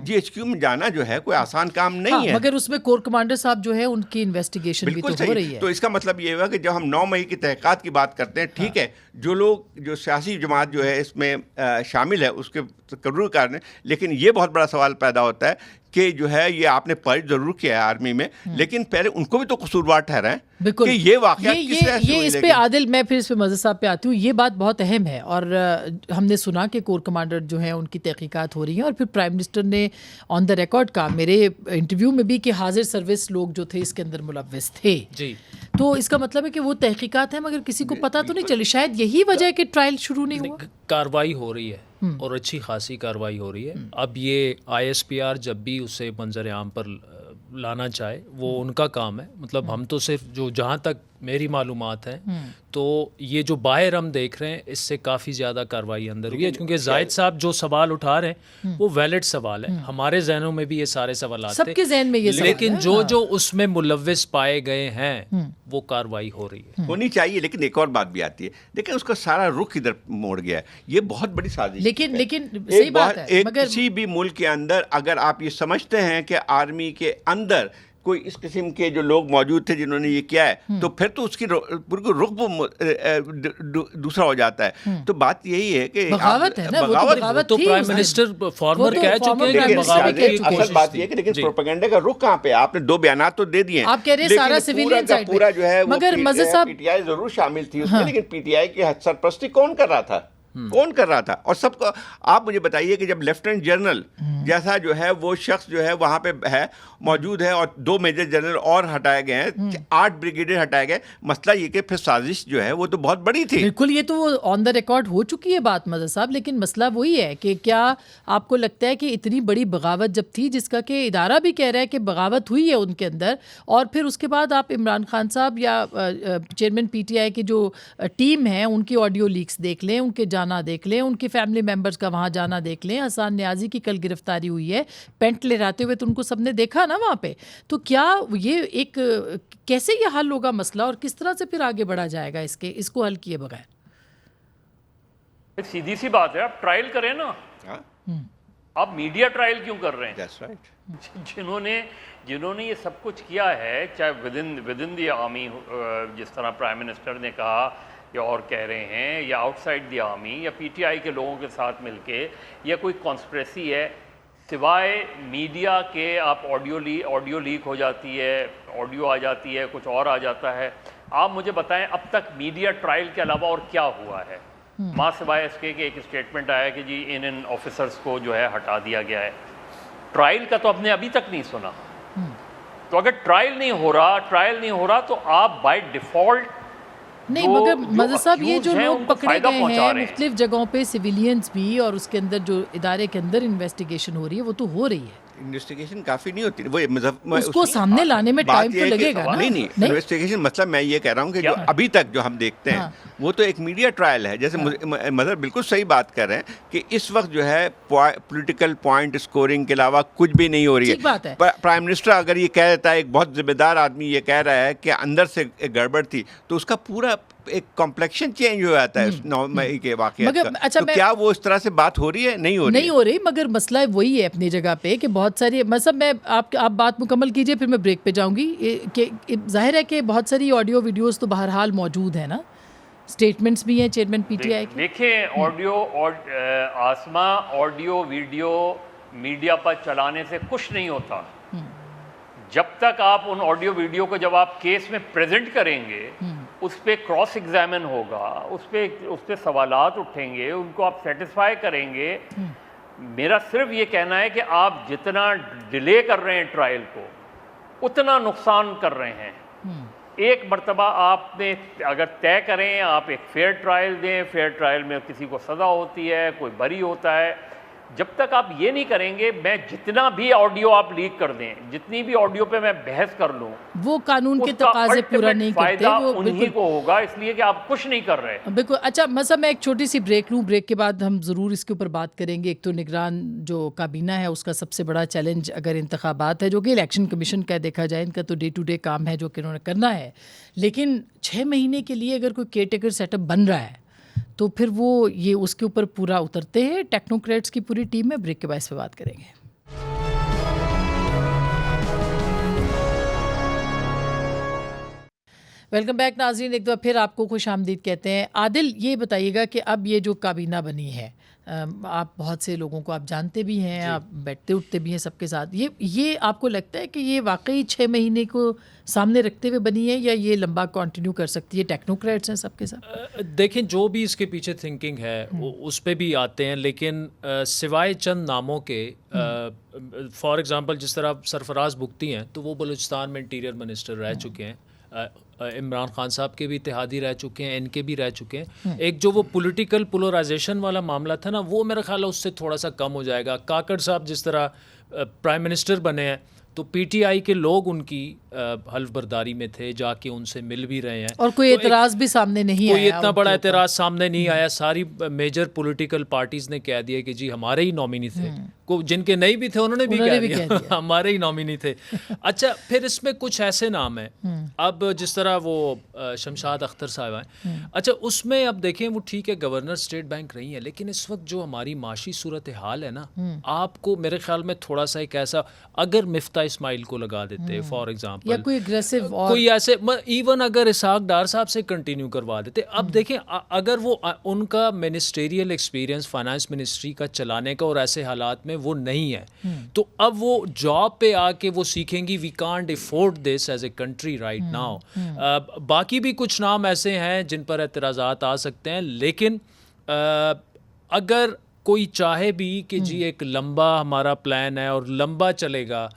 GHQ میں جانا جو ہے کوئی آسان کام نہیں ہے. مگر اس میں کور کمانڈر صاحب جو ہے ان کی انویسٹیگیشن بھی تو ہو رہی ہے. تو اس کا مطلب یہ ہوا کہ جب ہم 9 مئی کی تحقیقات کی بات کرتے ہیں, ٹھیک ہے, جو لوگ جو سیاسی جماعت جو ہے اس میں شامل ہے اس کے ضرور کار ہیں, لیکن یہ بہت بڑا سوال پیدا ہوتا ہے کہ جو ہے یہ آپ نے پرچ ضرور کیا ہے آرمی میں, لیکن پہلے ان کو بھی تو قصوروار ٹھہرائیں کہ یہ واقعہ کس طرح سے ہوئی. اس پہ عادل, میں پھر اس پہ مزید صاحب پہ آتی ہوں. یہ بات بہت اہم ہے, اور ہم نے سنا کہ کور کمانڈر جو ہیں ان کی تحقیقات ہو رہی ہیں, اور پھر پرائم منسٹر نے آن دا ریکارڈ کہا میرے انٹرویو میں بھی کہ حاضر سروس لوگ جو تھے اس کے اندر ملوث تھے. جی, تو اس کا مطلب ہے کہ وہ تحقیقات ہیں مگر کسی کو پتہ تو نہیں چلی. شاید یہی وجہ ہے کہ ٹرائل شروع نہیں ہوا. کاروائی ہو رہی ہے اور اچھی خاصی کاروائی ہو رہی ہے. اب یہ ISPR جب بھی اسے منظر عام پر لانا چاہے وہ ان کا کام ہے. مطلب ہم تو صرف جو جہاں تک میری معلومات ہیں تو یہ جو باہر ہم دیکھ رہے ہیں اس سے کافی زیادہ کارروائی اندر ہوئی ہے, کیونکہ زاہد صاحب جو سوال اٹھا رہے ہیں وہ ویلڈ سوال ہے. ہمارے ذہنوں میں بھی یہ سارے سوالات سب کے ذہن میں یہ سوال, لیکن جو اس میں ملوث پائے گئے ہیں وہ کارروائی ہو رہی ہے, ہونی چاہیے. لیکن ایک اور بات بھی آتی ہے, دیکھیں اس کا سارا رخ ادھر موڑ گیا ہے. یہ بہت بڑی سازش. لیکن صحیح بات ہے, کسی بھی ملک کے اندر اگر آپ یہ سمجھتے ہیں کہ آرمی کے اندر کوئی اس قسم کے جو لوگ موجود تھے جنہوں نے یہ کیا ہے تو پھر تو اس کی رخ دوسرا ہو جاتا ہے. تو بات یہی ہے کہ بغاوت ہے نا, بغاوت تو پرائم منسٹر فارمر کہہ چکے ہیں کہ بغاوت کی اصل بات یہ ہے کہ لیکن پروپیگنڈا کا رخ کہاں پہ, آپ نے 2 بیانات تو دے دیے ہیں, آپ کہہ رہے ہیں سارا سویلین سائڈ پورا جو ہے مگر مزہ صاحب پی ٹی آئی ضرور شامل تھی اس میں, لیکن پی ٹی آئی کی سرپرستی کون کر رہا تھا, کون کر رہا تھا؟ اور سب کو آپ مجھے بتائیے کہ جب لیفٹیننٹ جنرل جیسا جو ہے وہ شخص جو ہے وہاں پہ ہے موجود ہے اور 2 میجر جنرل اور ہٹائے گئے ہیں, 8 بریگیڈیئر ہٹائے گئے, مسئلہ یہ کہ پھر سازش جو ہے وہ تو بہت بڑی تھی. بالکل, یہ تو آن دا ریکارڈ ہو چکی ہے بات مزہ صاحب, لیکن مسئلہ وہی ہے کہ کیا آپ کو لگتا ہے کہ اتنی بڑی بغاوت جب تھی, جس کا کہ ادارہ بھی کہہ رہا ہے کہ بغاوت ہوئی ہے ان کے اندر, اور پھر اس کے بعد آپ عمران خان صاحب یا چیئرمین پی ٹی آئی کی جو ٹیم ہے ان کی آڈیو لیکس دیکھ لیں, ان کے جانا دیکھ لیں, ان کے فیملی ممبرز کا وہاں جانا دیکھ لیں. حسان نیازی کی کل گرفتاری ہوئی ہے پینٹ لے جاتے ہوئے, تو ان کو سب نے دیکھا نا وہاں پہ. تو کیا یہ ایک کیسے یہ حل ہوگا مسئلہ, اور کس طرح سے پھر آگے بڑھا جائے گا اس کو حل کیے بغیر؟ سیدھی سی بات ہے, آپ ٹرائل کریں نا, آپ میڈیا ٹرائل کیوں کر رہے ہیں؟ جنہوں نے یہ سب کچھ کیا ہے, چاہے ود ان دی آرمی جس طرح پرائم منسٹر نے کہا یا اور کہہ رہے ہیں, یا آؤٹ سائڈ دی آرمی, یا پی ٹی آئی کے لوگوں کے ساتھ مل کے, یا کوئی کانسپریسی ہے, سوائے میڈیا کے آپ آڈیو لیک ہو جاتی ہے, آڈیو آ جاتی ہے, کچھ اور آ جاتا ہے. آپ مجھے بتائیں اب تک میڈیا ٹرائل کے علاوہ اور کیا ہوا ہے, ماں سوائے اس کے کہ ایک اسٹیٹمنٹ آیا کہ جی ان آفیسرس کو جو ہے ہٹا دیا گیا ہے. ٹرائل کا تو آپ نے ابھی تک نہیں سنا. تو اگر ٹرائل نہیں ہو رہا تو آپ بائی ڈیفالٹ نہیں, مگر مزہ صاحب یہ جو لوگ پکڑے گئے ہیں مختلف جگہوں پہ, سویلینز بھی, اور اس کے اندر جو ادارے کے اندر انویسٹیگیشن ہو رہی ہے وہ تو ہو رہی ہے. انویسٹیگیشن کافی نہیں ہوتی, وہ اس کو سامنے لانے میں ٹائم تو لگے گا نا. نہیں انویسٹیگیشن مطلب میں یہ کہہ رہا ہوں کہ جو ابھی تک جو ہم دیکھتے ہیں وہ تو ایک میڈیا ٹرائل ہے. جیسے مظہر بالکل صحیح بات کر رہے ہیں کہ اس وقت جو ہے پولیٹیکل پوائنٹ اسکورنگ کے علاوہ کچھ بھی نہیں ہو رہی ہے. پرائم منسٹر اگر یہ کہہ دیتا ہے, ایک بہت ذمہ دار آدمی یہ کہہ رہا ہے کہ اندر سے ایک گڑبڑ تھی, تو اس کا پورا ایک کمپلیکشن چینج ہو جاتا ہے 9 مئی کے واقعات کا. تو کیا وہ اس طرح سے بات ہو رہی ہے؟ نہیں ہو رہی. مگر مسئلہ وہی ہے اپنی جگہ پہ کہ بہت ساری, مطلب میں آپ بات مکمل کیجئے پھر میں بریک پہ جاؤں گی. کہ ظاہر ہے کہ بہت ساری آڈیو ویڈیوز تو بہرحال موجود ہیں نا, اسٹیٹمنٹس بھی ہیں چیئرمین پی ٹی آئی کے. دیکھیں آسما آڈیو ویڈیو میڈیا پر چلانے سے کچھ نہیں ہوتا. جب تک آپ ان آڈیو ویڈیو کو جب آپ کیس میں پریزنٹ کریں گے, اس پہ کراس ایگزامن ہوگا, اس پہ سوالات اٹھیں گے, ان کو آپ سیٹسفائی کریں گے. میرا صرف یہ کہنا ہے کہ آپ جتنا ڈیلے کر رہے ہیں ٹرائل کو, اتنا نقصان کر رہے ہیں. ایک مرتبہ آپ نے اگر طے کریں, آپ ایک فیئر ٹرائل دیں, فیئر ٹرائل میں کسی کو سزا ہوتی ہے, کوئی بری ہوتا ہے. جب تک آپ یہ نہیں کریں گے, میں جتنا بھی آڈیو آپ لیک کر دیں, جتنی بھی آڈیو پہ میں بحث کر لوں, وہ قانون کے تقاضے پورا نہیں کرتے, وہ انہی کو ہوگا, اس لیے کہ آپ کچھ نہیں کر رہے. بالکل. اچھا مثلا میں ایک چھوٹی سی بریک لوں, بریک کے بعد ہم ضرور اس کے اوپر بات کریں گے. ایک تو نگران جو کابینہ ہے اس کا سب سے بڑا چیلنج اگر انتخابات ہے, جو کہ الیکشن کمیشن کا دیکھا جائے, ان کا تو ڈے ٹو ڈے کام ہے جو کہ انہوں نے کرنا ہے, لیکن 6 مہینے کے لیے اگر کوئی کیئر ٹیکر سیٹ اپ بن رہا ہے تو پھر وہ یہ اس کے اوپر پورا اترتے ہیں. ٹیکنوکریٹس کی پوری ٹیم ہے. بریک کے بعد اس پہ بات کریں گے. ویلکم بیک ناظرین, ایک دفعہ پھر آپ کو خوش آمدید کہتے ہیں. عادل, یہ بتائیے گا کہ اب یہ جو کابینہ بنی ہے, آپ بہت سے لوگوں کو آپ جانتے بھی ہیں, آپ بیٹھتے اٹھتے بھی ہیں سب کے ساتھ, یہ آپ کو لگتا ہے کہ یہ واقعی 6 مہینے کو سامنے رکھتے ہوئے بنی ہے, یا یہ لمبا کنٹینیو کر سکتی ہے؟ ٹیکنوکریٹس ہیں سب کے ساتھ. دیکھیں جو بھی اس کے پیچھے تھنکنگ ہے اس پہ بھی آتے ہیں, لیکن سوائے چند ناموں کے, فار ایگزامپل جس طرح سرفراز بگٹی ہیں تو وہ بلوچستان میں انٹیریئر منسٹر رہ چکے ہیں, عمران خان صاحب کے بھی اتحادی رہ چکے ہیں, ان کے بھی رہ چکے ہیں. ایک جو وہ پولیٹیکل پولرائزیشن والا معاملہ تھا نا, وہ میرا خیال ہے اس سے تھوڑا سا کم ہو جائے گا. کاکڑ صاحب جس طرح پرائم منسٹر بنے ہیں تو پی ٹی آئی کے لوگ ان کی حلف برداری میں تھے، جا کے ان سے مل بھی رہے ہیں، اور کوئی اعتراض بھی سامنے نہیں کوئی آیا، اتنا بڑا اعتراض سامنے نہیں آیا. ساری میجر پولیٹیکل پارٹیز نے کہہ دیا کہ جی ہمارے ہی نامینی تھے، جن کے نہیں بھی تھے انہوں نے بھی کہہ دیا ہمارے ہی نامینی تھے. اچھا پھر اس میں کچھ ایسے نام ہیں، اب جس طرح وہ شمشاد اختر صاحب ہیں، اچھا اس میں اب دیکھیں وہ ٹھیک ہے گورنر اسٹیٹ بینک رہی ہیں، لیکن اس وقت جو ہماری معاشی صورتحال ہے نا، آپ کو میرے خیال میں تھوڑا سا ایک ایسا، اگر مفتاح اسماعیل کو لگا دیتے فار ایگزامپل، یا کوئی اگریسو، کوئی ایسے ایون اگر اسحاق ڈار صاحب سے کنٹینیو کروا دیتے. اب دیکھیں اگر وہ ان کا منسٹریل ایکسپیرینس فائنانس منسٹری کا چلانے کا اور ایسے حالات میں وہ نہیں ہے، تو اب وہ جاب پہ آ کے وہ سیکھیں گی we can't afford this as a country right now. باقی بھی کچھ نام ایسے ہیں جن پر اعتراضات آ سکتے ہیں، لیکن اگر کوئی چاہے بھی کہ جی ایک لمبا ہمارا پلان ہے اور لمبا چلے گا،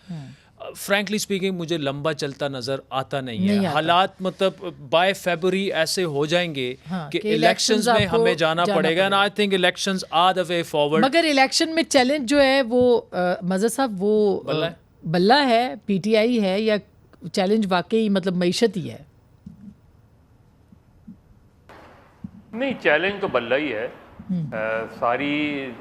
فرینکلی اسپیکنگ مجھے لمبا چلتا نظر آتا نہیں ہے. حالات مطلب بائی فیبروری ایسے ہو جائیں گے کہ الیکشنز میں ہمیں جانا پڑے گا، and I think elections are the way forward. مگر الیکشن میں چیلنج جو ہے وہ مظہر صاحب وہ بلہ ہے، پی ٹی آئی ہے، یا چیلنج واقعی مطلب معیشت ہی ہے؟ نہیں، چیلنج تو بلہ ہی ہے. ساری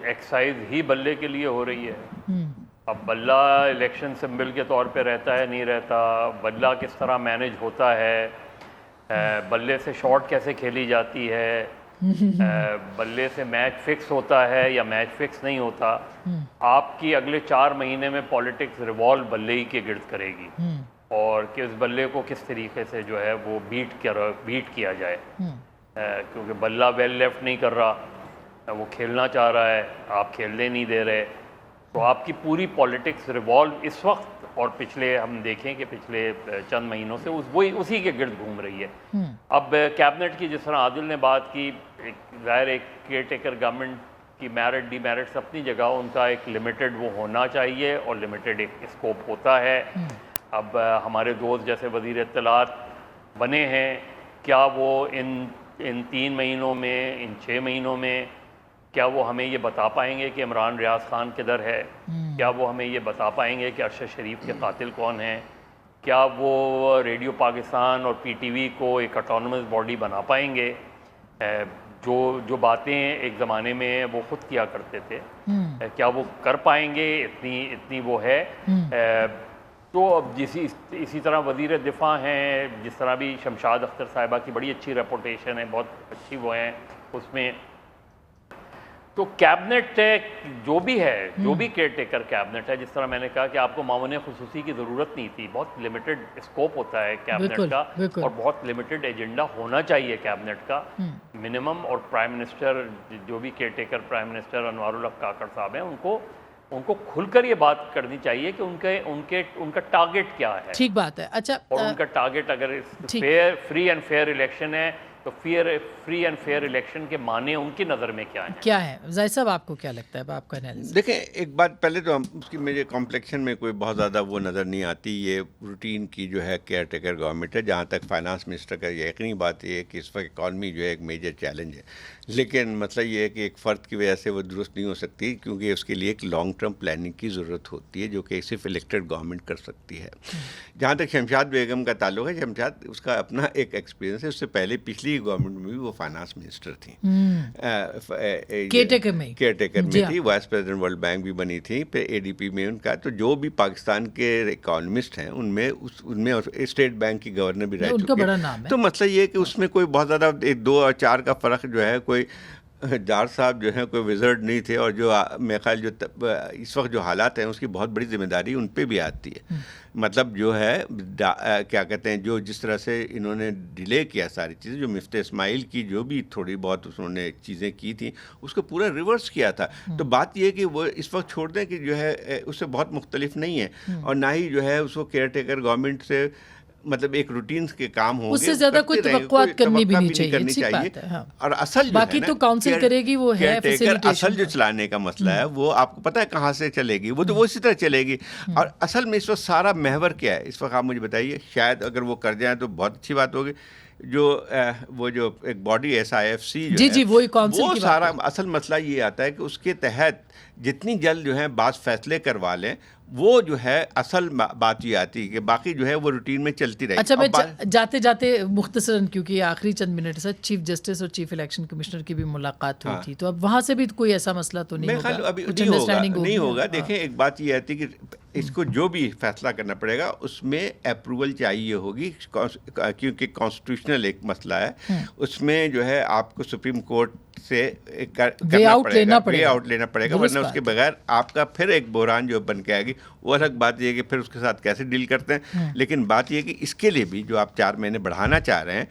ایکسائز ہی بلے کے لیے ہو رہی ہے. اب بلہ الیکشن سمبل کے طور پہ رہتا ہے نہیں رہتا، بلہ کس طرح مینیج ہوتا ہے، بلے سے شارٹ کیسے کھیلی جاتی ہے، بلے سے میچ فکس ہوتا ہے یا میچ فکس نہیں ہوتا. آپ کی اگلے 4 مہینے میں پالیٹکس ریوالو بلے ہی کے گرد کرے گی، اور کہ اس بلے کو کس طریقے سے جو ہے وہ بیٹ کیا جائے، کیونکہ بلہ ویل لیفٹ نہیں کر رہا، وہ کھیلنا چاہ رہا ہے، آپ کھیلنے نہیں دے رہے. تو آپ کی پوری پالیٹکس ریوالو اس وقت اور پچھلے ہم دیکھیں کہ پچھلے چند مہینوں سے وہی اسی کے گرد گھوم رہی ہے. اب کیبنٹ کی جس طرح عادل نے بات کی، ظاہر ایک کیئر ٹیکر گورنمنٹ کی میرٹ ڈی میرٹس اپنی جگہ، ان کا ایک لمیٹڈ وہ ہونا چاہیے اور لمیٹڈ ایک اسکوپ ہوتا ہے. اب ہمارے دوست جیسے وزیر اطلاعات بنے ہیں، کیا وہ ان 3 مہینوں میں، ان 6 مہینوں میں کیا وہ ہمیں یہ بتا پائیں گے کہ عمران ریاض خان کدھر ہے؟ کیا وہ ہمیں یہ بتا پائیں گے کہ ارشد شریف کے قاتل کون ہیں؟ کیا وہ ریڈیو پاکستان اور پی ٹی وی کو ایک اٹانومس باڈی بنا پائیں گے؟ جو باتیں ایک زمانے میں وہ خود کیا کرتے تھے، کیا وہ کر پائیں گے؟ اتنی وہ ہے. تو اب اسی طرح وزیر دفاع ہیں، جس طرح بھی شمشاد اختر صاحبہ کی بڑی اچھی ریپوٹیشن ہے، بہت اچھی وہ ہیں اس میں. تو کیبنٹ جو بھی ہے، جو بھی کیئر ٹیکر کیبنٹ ہے، جس طرح میں نے کہا کہ آپ کو معاون خصوصی کی ضرورت نہیں تھی، بہت لمیٹڈ اسکوپ ہوتا ہے کیبنٹ کا، اور بہت لمیٹڈ ایجنڈا ہونا چاہیے کیبنٹ کا منیمم. اور پرائم منسٹر جو بھی کیئر ٹیکر پرائم منسٹر انوار الحق کاکڑ صاحب ہیں، ان کو کھل کر یہ بات کرنی چاہیے کہ ان کا ٹارگٹ کیا ہے. ٹھیک بات ہے. اچھا، اور ان کا ٹارگٹ اگر فری اینڈ فیئر الیکشن ہے تو فری اینڈ فیئر الیکشن کے معنی ان کی نظر میں کیا ہے؟ زاہد صاحب آپ کو کیا لگتا ہے؟ آپ کا انالیسس دیکھیں، ایک بات پہلے تو اس کی میرے کمپلیکشن میں کوئی بہت زیادہ وہ نظر نہیں آتی. یہ روٹین کی جو ہے کیئر ٹیکر گورنمنٹ ہے. جہاں تک فائنانس منسٹر کا یقینی بات یہ ہے کہ اس وقت اکانومی جو ہے ایک میجر چیلنج ہے، لیکن مسئلہ یہ ہے کہ ایک فرد کی وجہ سے وہ درست نہیں ہو سکتی، کیونکہ اس کے لیے ایک لانگ ٹرم پلاننگ کی ضرورت ہوتی ہے، جو کہ صرف الیکٹڈ گورنمنٹ کر سکتی ہے. جہاں تک شمشاد بیگم کا تعلق ہے، شمشاد اس کا اپنا ایک ایکسپیرینس ہے. اس سے پہلے پچھلی گورنمنٹ میں بھی وہ فائنانس منسٹر تھیں، کیئر ٹیکر میں تھی، وائس پریزیڈنٹ ورلڈ بینک بھی بنی تھی، پھر اے ڈی پی میں ان کا. تو جو بھی پاکستان کے اکانومسٹ ہیں ان میں اسٹیٹ بینک کی گورنر بھی رہ چکے ہیں. تو مسئلہ یہ ہے کہ اس میں کوئی بہت زیادہ 2 اور 4 کا فرق جو ہے، کوئی ڈار صاحب جو ہیں کوئی وزرڈ نہیں تھے، اور جو میرے خیال جو اس وقت جو حالات ہیں اس کی بہت بڑی ذمہ داری ان پہ بھی آتی ہے. مطلب جو ہے کیا کہتے ہیں، جو جس طرح سے انہوں نے ڈیلے کیا ساری چیزیں، جو مفتاح اسماعیل کی جو بھی تھوڑی بہت انہوں نے چیزیں کی تھیں اس کو پورا ریورس کیا تھا. تو بات یہ ہے کہ وہ اس وقت چھوڑ دیں کہ جو ہے اس سے بہت مختلف نہیں ہے، اور نہ ہی جو ہے اس کو کیئر ٹیکر گورنمنٹ سے مطلب ایک روٹینز کے کام ہوں گے، اس سے زیادہ کوئی توقعات کرنی بھی نہیں چاہیے. اور اصل باقی تو کاؤنسل کرے گی، وہ ہے فیسیلیٹیشن. اصل جو چلانے کا مسئلہ ہے وہ آپ کو پتہ ہے کہاں سے چلے گی، وہ تو وہ اسی طرح چلے گی. اور اصل میں اس وقت سارا محور کیا ہے اس وقت آپ مجھے بتائیے. شاید اگر وہ کر جائیں تو بہت اچھی بات ہوگی. وہ جو ایک باڈی SIFC وہ سارا اصل مسئلہ یہ آتا ہے کہ اس کے تحت جتنی جلد جو ہے بعض فیصلے کروا لیں وہ جو ہے اصل بات یہ آتی ہے کہ باقی جو ہے وہ روٹین میں چلتی رہی. اچھا میں جاتے جاتے مختصراً کیونکہ یہ آخری چند منٹ سے چیف جسٹس اور چیف الیکشن کمشنر کی بھی ملاقات ہوئی تھی, تو اب وہاں سے بھی کوئی ایسا مسئلہ تو نہیں ہوگا, ابھی نہیں ہوگا. دیکھیں ایک بات یہ آتی ہے کہ اس کو جو بھی فیصلہ کرنا پڑے گا اس میں اپروول چاہیے ہوگی, کیونکہ کانسٹیٹیوشنل ایک مسئلہ ہے, اس میں جو ہے آپ کو سپریم کورٹ سے وے آؤٹ لینا پڑے گا, ورنہ اس کے بغیر آپ کا پھر ایک بحران جو بن کے آئے گی. وہ الگ بات یہ ہے کہ پھر اس کے ساتھ کیسے ڈیل کرتے ہیں, لیکن بات یہ ہے کہ اس کے لیے بھی جو آپ 4 مہینے بڑھانا چاہ رہے ہیں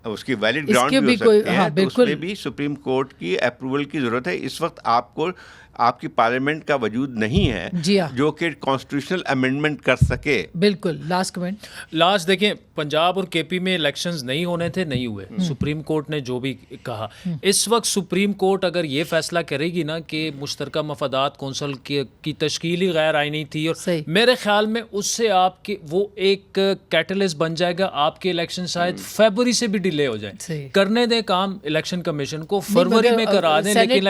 اس کی ویلڈ گراؤنڈ بھی ہو سکتے ہیں, تو اس میں بھی سپریم کورٹ کی اپروول کی ضرورت ہے. اس وقت آپ کی پارلیمنٹ کا وجود نہیں ہے جو کہ کانسٹیٹیوشنل امینڈمنٹ کر سکے. بالکل. Last comment. لاسٹ دیکھیں, پنجاب اور کے پی میں الیکشنز نہیں ہونے تھے, نہیں ہوئے. سپریم کورٹ نے جو بھی کہا, اس وقت سپریم کورٹ اگر یہ فیصلہ کرے گی نا کہ مشترکہ مفادات کونسل کی تشکیل ہی غیر آئینی تھی, اور میرے خیال میں اس سے آپ کے وہ ایک کیٹلسٹ بن جائے گا, آپ کے الیکشن شاید فیبروری سے بھی ڈیلے ہو جائے. کرنے دیں کام الیکشن کمیشن کو, فروری میں کرا دیں, لیکن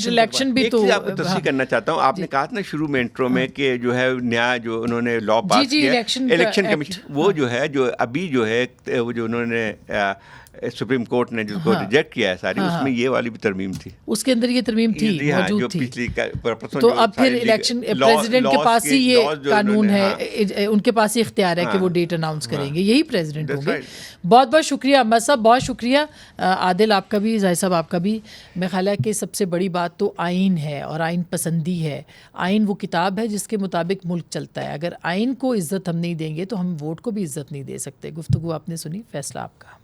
الیکشن بھی تو تصحیح کرنا چاہتا ہوں. آپ نے کہا تھا نا شروع میں انٹرو میں کہ جو ہے نیا جو انہوں نے لا پاس کیا الیکشن کمیشن, وہ جو ہے جو ابھی جو ہے وہ جو انہوں نے سپریم کورٹ نے جس کو ریجیکٹ کیا ہے ساری, اس میں یہ والی بھی ترمیم تھی, اس کے اندر یہ ترمیم تھی موجود تھی. تو اب پھر الیکشن پریزیڈنٹ کے پاس ہی یہ قانون ہے, ان کے پاس ہی اختیار ہے کہ وہ ڈیٹ اناؤنس کریں گے, یہی پریزیڈنٹ ہوں گے. بہت بہت شکریہ احمد صاحب, بہت شکریہ. عادل آپ کا بھی, ظاہر صاحب آپ کا بھی. میں خیال ہے کہ سب سے بڑی بات تو آئین ہے اور آئین پسندی ہے. آئین وہ کتاب ہے جس کے مطابق ملک چلتا ہے. اگر آئین کو عزت ہم نہیں دیں گے تو ہم ووٹ کو بھی عزت نہیں دے سکتے. گفتگو آپ نے سنی, فیصلہ آپ کا.